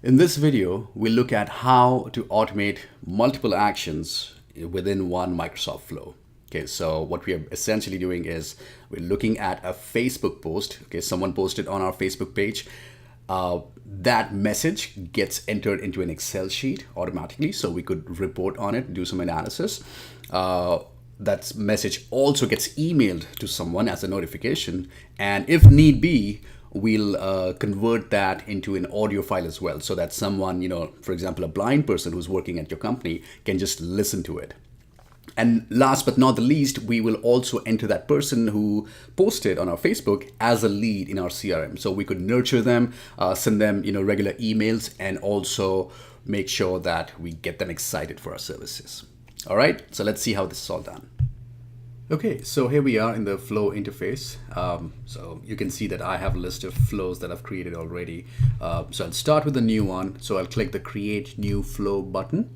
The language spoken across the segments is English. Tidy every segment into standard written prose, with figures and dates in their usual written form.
In this video, we'll look at how to automate multiple actions within one Microsoft flow. Okay, so what we are essentially doing is we're looking at a Facebook post. Okay, someone posted on our Facebook page. That message gets entered into an Excel sheet automatically, so we could report on it, do some analysis. That message also gets emailed to someone as a notification, and if need be, we'll convert that into an audio file as well, so that someone, for example, a blind person who's working at your company can just listen to it. And last but not the least, we will also enter that person who posted on our Facebook as a lead in our CRM. So we could nurture them, send them, regular emails, and also make sure that we get them excited for our services. All right, so let's see how this is all done. Okay, so here we are in the flow interface. So you can see that I have a list of flows that I've created already. So I'll start with a new one. So I'll click the Create New Flow button,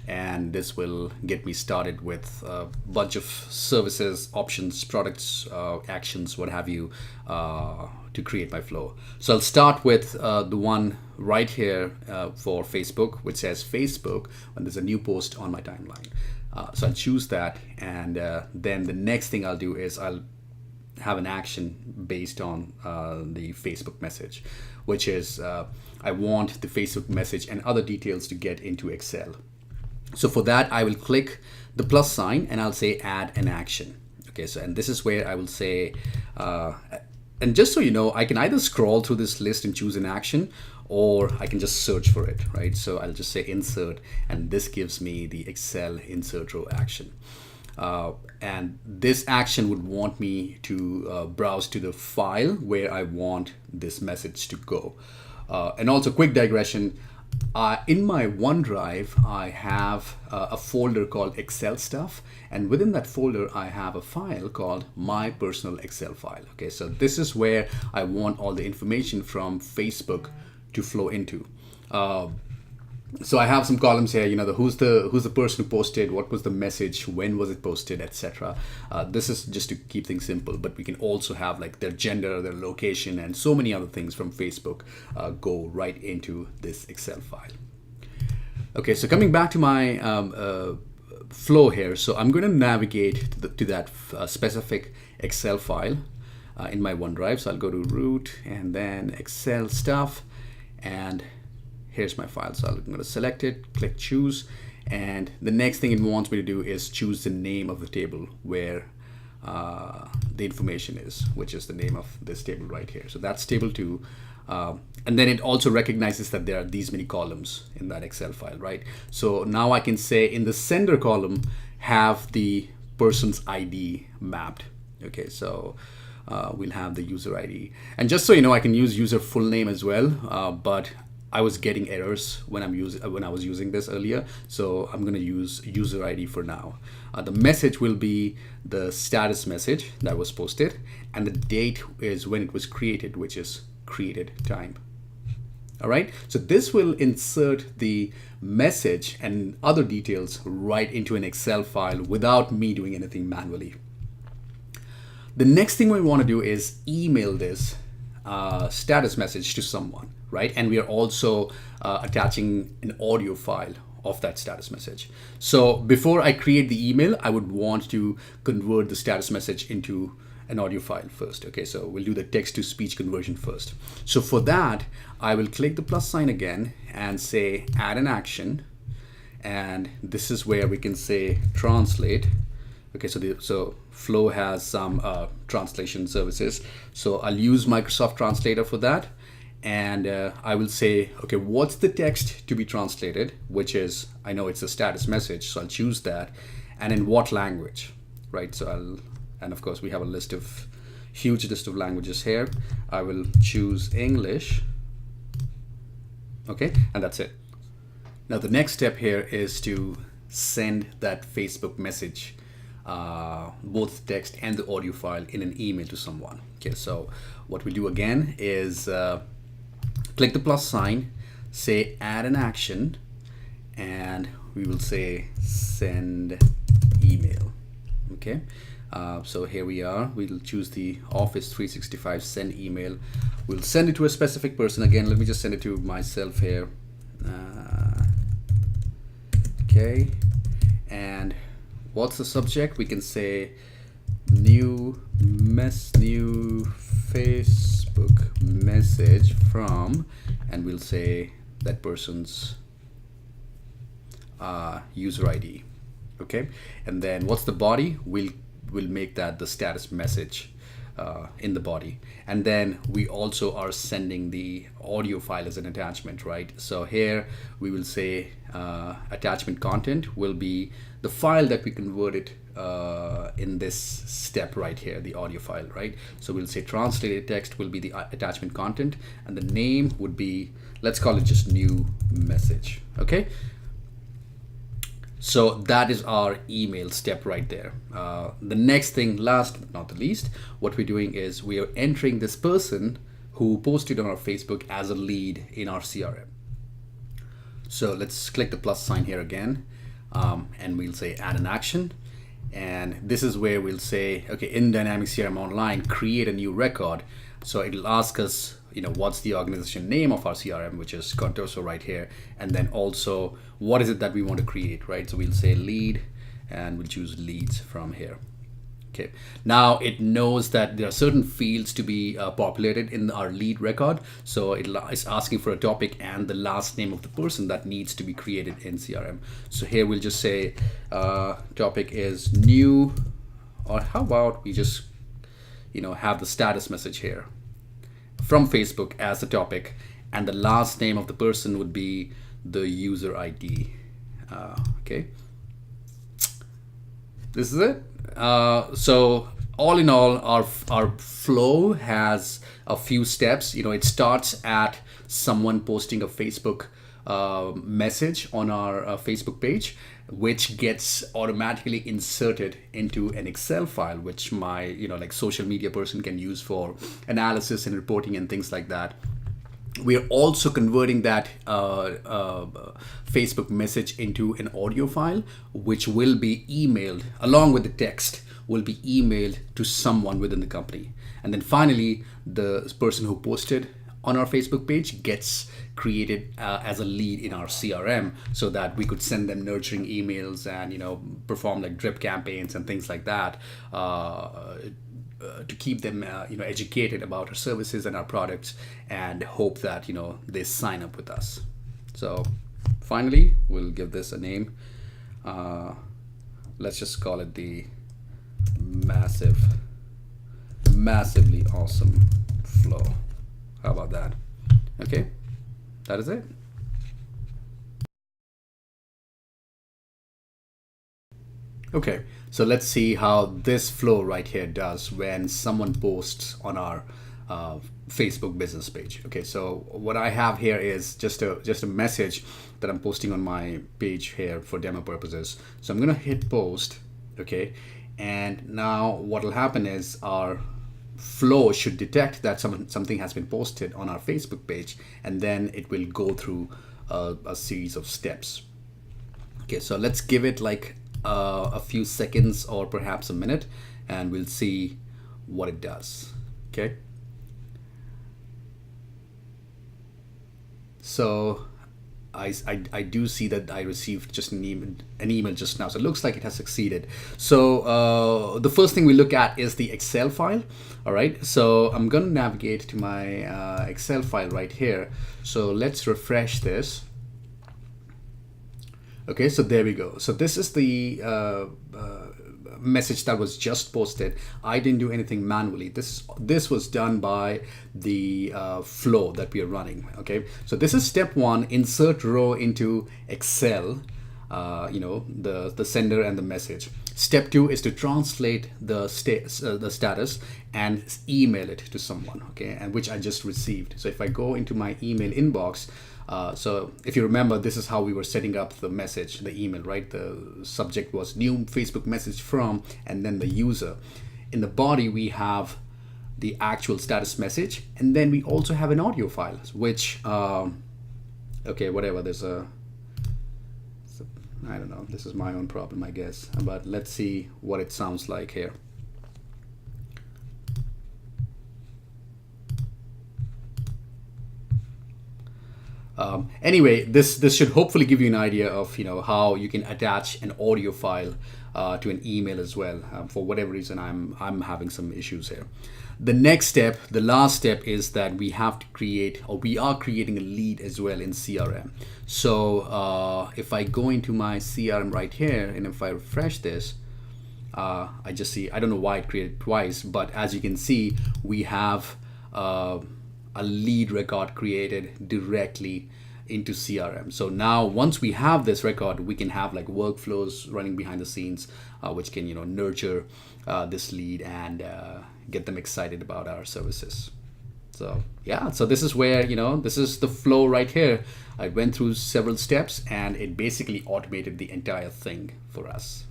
and this will get me started with a bunch of services, options, products, actions, what have you, to create my flow. So I'll start with the one right here for Facebook, which says Facebook when there's a new post on my timeline. So I'll choose that, and then the next thing I'll do is I'll have an action based on the Facebook message, which is I want the Facebook message and other details to get into Excel. So for that, I will click the plus sign and I'll say add an action. Okay, so and this is where I will say, and just so you know, I can either scroll through this list and choose an action, or I can just search for it, right? So I'll just say insert, and this gives me the Excel insert row action. And this action would want me to browse to the file where I want this message to go. And also, quick digression, in my OneDrive, I have a folder called Excel Stuff, and within that folder, I have a file called My Personal Excel File. Okay, so this is where I want all the information from Facebook to flow into. So I have some columns here, who's the person who posted, what was the message, when was it posted, etc. This is just to keep things simple, but we can also have like their gender, their location, and so many other things from Facebook go right into this Excel file. Okay, so coming back to my flow here, so I'm going to navigate to that specific Excel file in my OneDrive. So I'll go to root and then Excel stuff, and here's my file. So I'm going to select it, click choose, and the next thing it wants me to do is choose the name of the table where the information is, which is the name of this table right here. So that's table 2. And then it also recognizes that there are these many columns in that Excel file, right? So now I can say in the sender column, have the person's ID mapped. Okay, so we'll have the user ID. And just so you know, I can use user full name as well, but I was getting errors when I was using this earlier, so I'm going to use user ID for now. The message will be the status message that was posted, and the date is when it was created, which is created time. All right, so this will insert the message and other details right into an Excel file without me doing anything manually. The next thing we want to do is email this status message to someone, right? And we are also attaching an audio file of that status message. So before I create the email, I would want to convert the status message into an audio file first. Okay, so we'll do the text to speech conversion first. So for that, I will click the plus sign again and say add an action, and this is where we can say translate. Okay, so Flow has some translation services. So I'll use Microsoft Translator for that. And I will say, okay, what's the text to be translated? Which is, I know it's a status message, so I'll choose that. And in what language, right? So and of course we have a huge list of languages here. I will choose English. Okay, and that's it. Now the next step here is to send that Facebook message, both text and the audio file, in an email to someone. Okay, so what we do again is click the plus sign, say add an action, and we will say send email. Okay, So here we are. We'll choose the Office 365 send email. We'll send it to a specific person. Again, let me just send it to myself here. Okay, and what's the subject? We can say new Facebook message from, and we'll say that person's user ID. Okay, and then what's the body? We'll make that the status message in the body, and then we also are sending the audio file as an attachment, right? So here we will say attachment content will be the file that we converted in this step right here, the audio file, right? So we'll say translated text will be the attachment content, and the name would be, let's call it just new message. Okay, so that is our email step right there. The next thing, last but not the least, what we're doing is we are entering this person who posted on our Facebook as a lead in our CRM. So let's click the plus sign here again, and we'll say add an action. And this is where we'll say, okay, in Dynamics CRM Online, create a new record. So it'll ask us, what's the organization name of our CRM, which is Contoso right here. And then also, what is it that we want to create, right? So we'll say lead, and we'll choose leads from here. Okay. Now it knows that there are certain fields to be populated in our lead record. So it's asking for a topic and the last name of the person that needs to be created in CRM. So here we'll just say topic is new, or how about we just, have the status message here from Facebook as the topic, and the last name of the person would be the user ID. Okay. This is it. So all in all, our flow has a few steps. It starts at someone posting a Facebook message on our Facebook page, which gets automatically inserted into an Excel file, which my like social media person can use for analysis and reporting and things like that. We are also converting that Facebook message into an audio file, which will be emailed along with the text, will be emailed to someone within the company. And then finally, the person who posted on our Facebook page gets created as a lead in our CRM, so that we could send them nurturing emails and perform like drip campaigns and things like that. To keep them educated about our services and our products, and hope that they sign up with us. So finally, we'll give this a name. Let's just call it the massively awesome flow. How about that? Okay, that is it. Okay, so let's see how this flow right here does when someone posts on our Facebook business page. Okay, so what I have here is just a message that I'm posting on my page here for demo purposes. So I'm gonna hit post, okay, and now what will happen is our flow should detect that something has been posted on our Facebook page, and then it will go through a series of steps. Okay, so let's give it like a few seconds or perhaps a minute, and we'll see what it does. Okay, so I do see that I received just an email just now, so it looks like it has succeeded. So the first thing we look at is the Excel file. All right, so I'm gonna navigate to my Excel file right here. So let's refresh this. Okay, so there we go. So this is the message that was just posted. I didn't do anything manually. This was done by the flow that we are running. Okay, so this is step one: insert row into Excel. The sender and the message. Step two is to translate the status and email it to someone. Okay, and which I just received. So if I go into my email inbox. So if you remember, this is how we were setting up the message, the email, right? The subject was new Facebook message from, and then the user. In the body, we have the actual status message, and then we also have an audio file, which, okay, whatever, I don't know, this is my own problem, I guess, but let's see what it sounds like here. Anyway, this should hopefully give you an idea of how you can attach an audio file to an email as well. For whatever reason, I'm having some issues here. The next step, the last step, is that we have to create, or we are creating, a lead as well in CRM. So if I go into my CRM right here, and if I refresh this, I just see, I don't know why it created twice, but as you can see, we have a lead record created directly into CRM. So now once we have this record, we can have like workflows running behind the scenes, which can nurture this lead and get them excited about our services. So yeah, so this is where this is the flow right here. I went through several steps and it basically automated the entire thing for us.